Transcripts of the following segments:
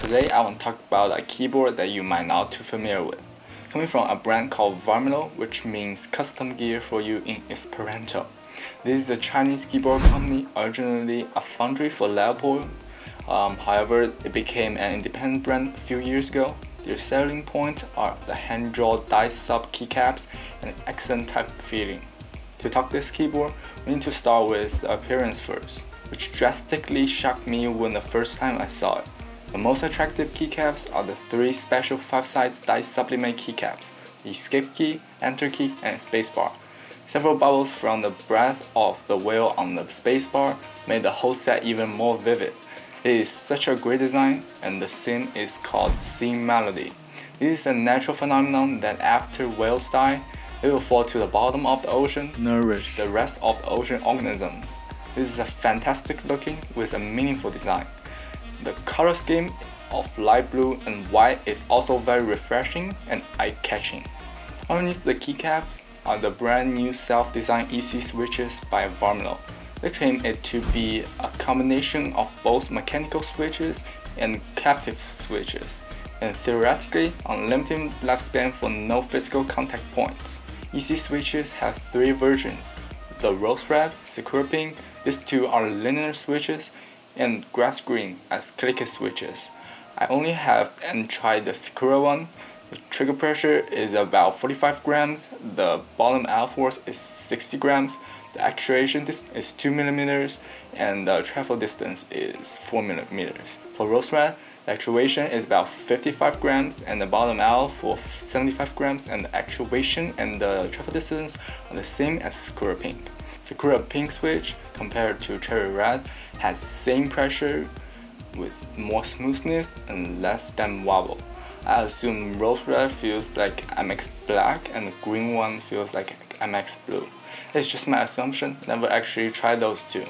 Today I want to talk about a keyboard that you might not too familiar with. Coming from a brand called Varmilo, which means custom gear for you in Esperanto. This is a Chinese keyboard company, originally a foundry for Leopold. However, it became an independent brand a few years ago. Their selling point are the hand-drawn die-sub keycaps and accent type feeling. To talk this keyboard, we need to start with the appearance first, which drastically shocked me when the first time I saw it. The most attractive keycaps are the three special 5-sides die sublimate keycaps: the escape key, enter key, and spacebar. Several bubbles from the breath of the wheel on the spacebar made the whole set even more vivid. It is such a great design, and the scene is called Memoldy. This is a natural phenomenon that after whales die, they will fall to the bottom of the ocean, nourish the rest of the ocean organisms. This is a fantastic looking with a meaningful design. The color scheme of light blue and white is also very refreshing and eye-catching. Underneath the keycaps are the brand new self-designed EC switches by Varmilo. They claim it to be a combination of both mechanical switches and captive switches, and theoretically unlimited lifespan for no physical contact points. EC switches have three versions: the rose red, sakura pink, these two are linear switches, and grass green as click switches. I only have tried the sakura one. The trigger pressure is about 45 grams, the bottom out force is 60 grams, the actuation distance is 2 mm, and the travel distance is 4 mm. For rose red, the actuation is about 55 grams and the bottom out for 75 grams, and the actuation and the travel distance are the same as sakura pink. Sakura pink switch compared to cherry red has same pressure with more smoothness and less stem wobble. I assume rose red feels like MX black and the green one feels like MX blue. It's just my assumption, never actually tried those two.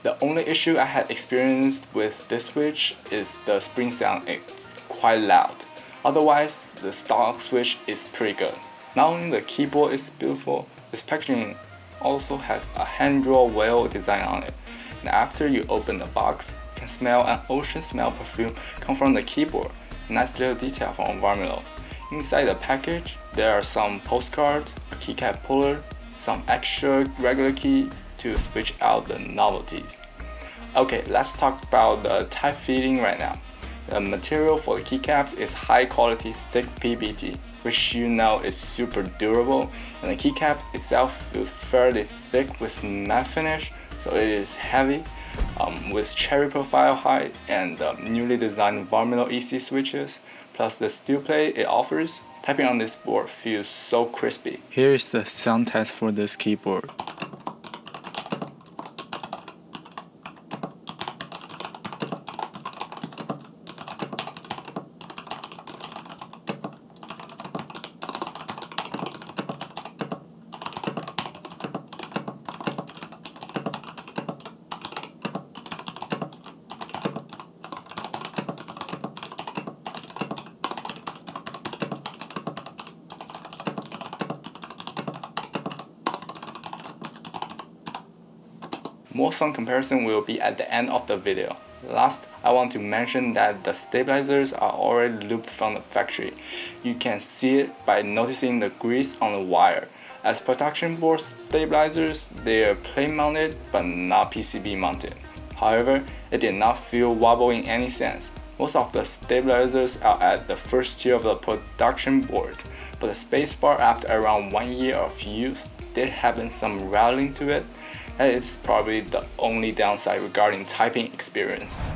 The only issue I had experienced with this switch is the spring sound. It's quite loud. Otherwise, the stock switch is pretty good. Not only the keyboard is beautiful, this packaging also has a hand-drawn whale design on it. And after you open the box, you can smell an ocean smell perfume come from the keyboard. Nice little detail from Varmilo. Inside the package, there are some postcards, a keycap puller, some extra regular keys to switch out the novelties. Okay, let's talk about the type feeling right now. The material for the keycaps is high quality thick PBT, which you know is super durable, and the keycap itself feels fairly thick with matte finish, so it is heavy. With cherry profile height and the newly designed Varmilo EC switches, plus the steel plate it offers, typing on this board feels so crispy. Here is the sound test for this keyboard. More sound comparison will be at the end of the video. Last, I want to mention that the stabilizers are already looped from the factory. You can see it by noticing the grease on the wire. As production board stabilizers, they are plate mounted but not PCB mounted. However, it did not feel wobble in any sense. Most of the stabilizers are at the first tier of the production boards, but the spacebar after around 1 year of use did have some rattling to it. That is probably the only downside regarding typing experience.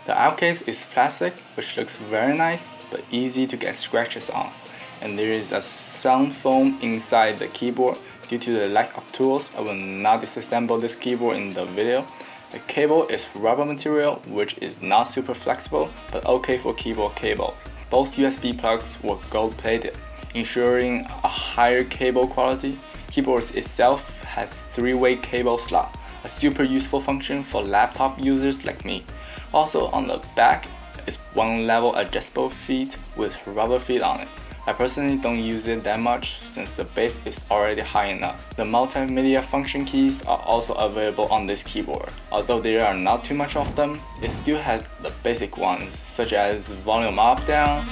The outcase is plastic, which looks very nice but easy to get scratches on. And there is a sound foam inside the keyboard. Due to the lack of tools, I will not disassemble this keyboard in the video. The cable is rubber material, which is not super flexible but okay for keyboard cable. Both USB plugs were gold plated, ensuring a higher cable quality. Keyboard itself has 3-way cable slot, a super useful function for laptop users like me. Also on the back is one level adjustable feet with rubber feet on it. I personally don't use it that much since the bass is already high enough. The multimedia function keys are also available on this keyboard. Although there are not too much of them, it still has the basic ones such as volume up, down,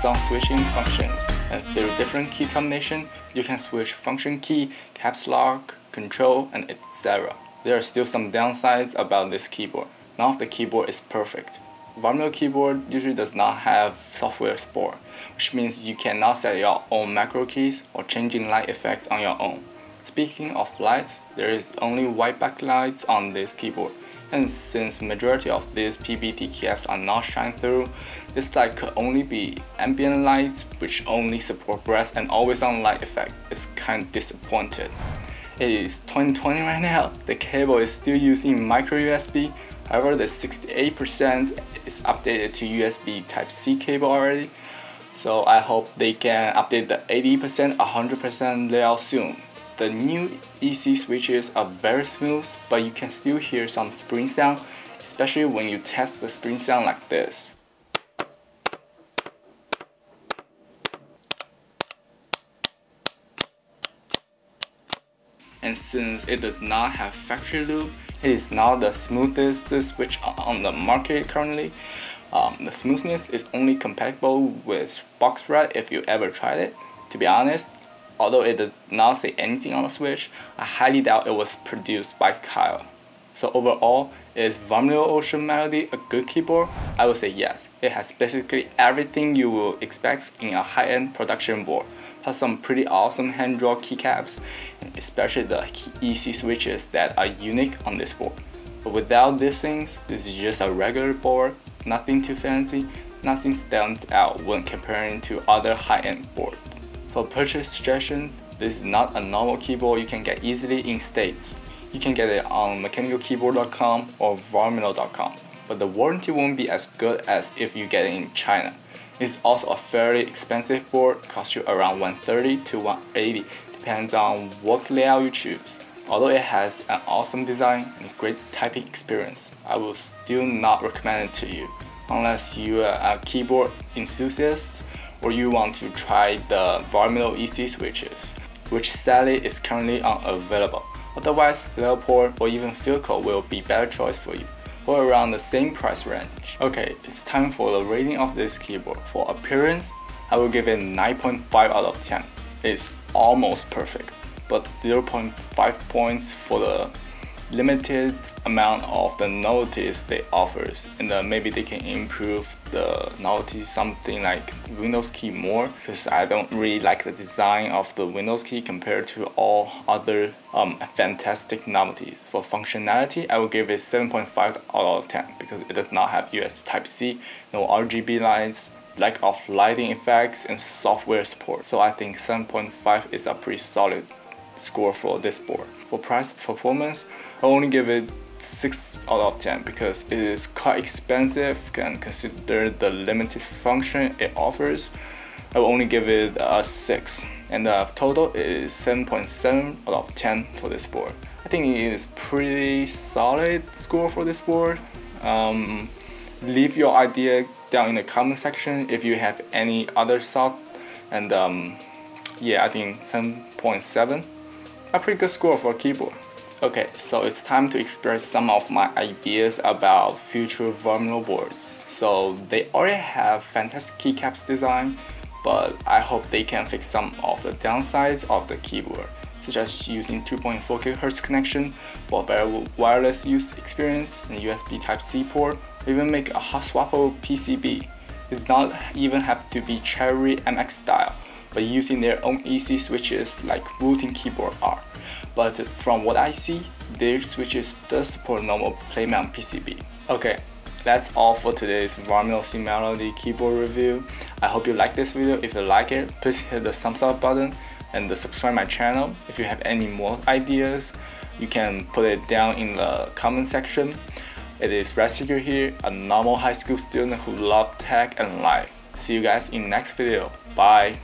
song switching functions, and through different key combination, you can switch function key, caps lock, control, and etc. There are still some downsides about this keyboard. None of the keyboard is perfect. Varmilo keyboard usually does not have software support, which means you cannot set your own macro keys or changing light effects on your own. Speaking of lights, there is only white backlights on this keyboard, and since majority of these PBT caps are not shine through, this light could only be ambient lights which only support brass and always on light effect. It's kind of disappointed. It is 2020 right now, the cable is still using micro USB, however the 68% is updated to USB Type-C cable already, so I hope they can update the 80%, 100% layout soon. The new EC switches are very smooth, but you can still hear some spring sound, especially when you test the spring sound like this. And since it does not have factory loop, it is not the smoothest switch on the market currently. The smoothness is only compatible with box red if you ever tried it. To be honest, although it does not say anything on the switch, I highly doubt it was produced by Kyle. So overall, is Varmilo Ocean Melody a good keyboard? I would say yes. It has basically everything you will expect in a high-end production board, plus some pretty awesome hand-drawn keycaps, and especially the EC switches that are unique on this board. But without these things, this is just a regular board, nothing too fancy, nothing stands out when comparing to other high-end boards. For purchase suggestions, this is not a normal keyboard you can get easily in States. You can get it on mechanicalkeyboard.com or varmilo.com, but the warranty won't be as good as if you get it in China. It's also a fairly expensive board, costs you around $130 to $180, depends on what layout you choose. Although it has an awesome design and great typing experience, I will still not recommend it to you, unless you are a keyboard enthusiast or you want to try the Varmilo EC switches, which sadly is currently unavailable. Otherwise, Leopard or even Philco will be better choice for you, or around the same price range. Okay, it's time for the rating of this keyboard. For appearance, I will give it 9.5 out of 10. It's almost perfect, but 0.5 points for the limited amount of the novelties they offers, and maybe they can improve the novelty something like Windows key more, because I don't really like the design of the Windows key compared to all other fantastic novelties. For functionality, I will give it 7.5 out of 10 because it does not have USB Type-C, no RGB lights, lack of lighting effects, and software support. So I think 7.5 is a pretty solid score for this board. For price performance, I only give it 6 out of 10 because it is quite expensive and consider the limited function it offers. I will only give it a 6, and the total is 7.7 out of 10 for this board. I think it is pretty solid score for this board. Leave your idea down in the comment section if you have any other thoughts, and yeah, I think 7.7, a pretty good score for a keyboard. Okay, so it's time to express some of my ideas about future Varmilo boards. So they already have fantastic keycaps design, but I hope they can fix some of the downsides of the keyboard, such as using 2.4 GHz connection for better wireless use experience and USB Type-C port, or even make a hot swappable PCB. It does not even have to be Cherry MX style, but using their own EC switches like routing keyboard are. But from what I see, their switches does support normal playmount PCB. Okay, that's all for today's Varmilo Melody keyboard review. I hope you like this video. If you like it, please hit the thumbs up button and subscribe my channel. If you have any more ideas, you can put it down in the comment section. It is Resigur here, a normal high school student who loves tech and life. See you guys in next video. Bye.